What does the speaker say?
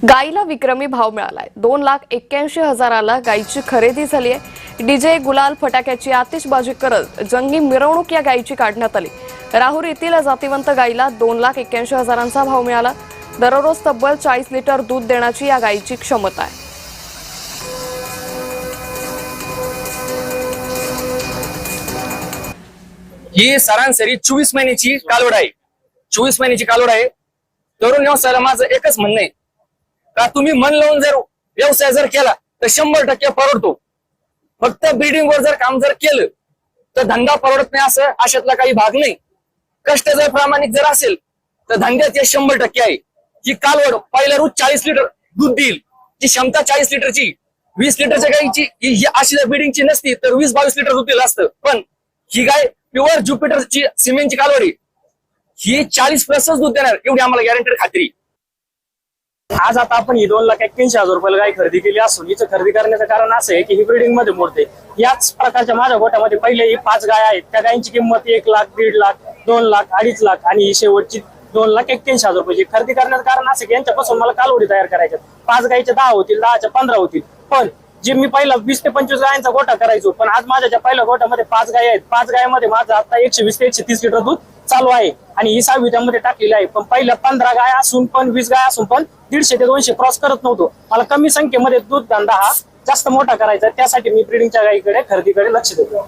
गाईला विक्रमी भाव मिळालाय। 2,81,000ला गाईची खरेदी झाली आहे। डीजे, गुलाल, फटाक्याची आतिषबाजी करत जंगी मिरवणूक या गाईची काढण्यात आली। राहुरी येथील जातिवंत गाईला 2,81,000चा भाव मिळाला। दररोज तब्बल 40 लिटर दूध देण्याची या गाईची क्षमता आहे। ही सरासरी 24 महिन्याची कालवड आहे। 24 महिन्याची कालवड आहे। तरुण व्यवसायाला माझं एकच म्हणणं आहे का तुम्ही मन लावून जर व्यवसाय जर केला तर 100% परवडतो। फक्त ब्रीडिंग वर जर काम जर केलं तर धंदा परवडत नाही असं अशातला काही भाग नाही। कष्ट जर प्रामाणिक जर असेल तर धंद्यात हे 100% आहे। ही कालवड पहिल्या रोज 40 लिटर दूध देईल। ती क्षमता 40 लिटरची। 20 लिटरच्या गाईची ही अशी जर ब्रीडिंगची नसती तर 20-22 लिटर दूध दिलं असतं। पण ही गाय प्युअर ज्युपिटरची सिमेंटची कालवड आहे। ही 40+ दूध देणार एवढी आम्हाला गॅरंटेड खात्री। आज आता आपण ही 2,81,000 रुपयाला गाय खरेदी केली असून हिचं खरेदी करण्याचं कारण असं आहे की ही ब्रीडिंग मध्ये मोडते। याच प्रकारच्या माझ्या गोट्यामध्ये पहिले ही 5 गाय आहेत। त्या गायींची किंमत 1 लाख, 1.5 लाख, 2 लाख, 2.5 लाख आणि ही शेवटची 2,81,000 रुपयाची खरेदी करण्याचं कारण असं की यांच्यापासून मला कालवडी तयार करायच्या। 5 गायीच्या 10 होतील, 10च्या 15 होतील। पण जे मी पहिला 20 ते 25 गायांचा गोठा करायचो, पण आज माझ्या पहिल्या गोठ्यामध्ये 5 गाय आहेत। 5 गायांमध्ये माझं आता 120 ते 130 लिटर दूध चालू आहे आणि ही 6वी त्यामध्ये टाकलेली आहे। पण पहिल्या 15 गाय असून पण 20 गाय असून पण 150 ते 200 क्रॉस करत नव्हतो। मला कमी संख्येमध्ये दूध धंदा हा जास्त मोठा करायचा, त्यासाठी मी ब्रीडिंगच्या गायीकडे खरेदीकडे लक्ष देतो।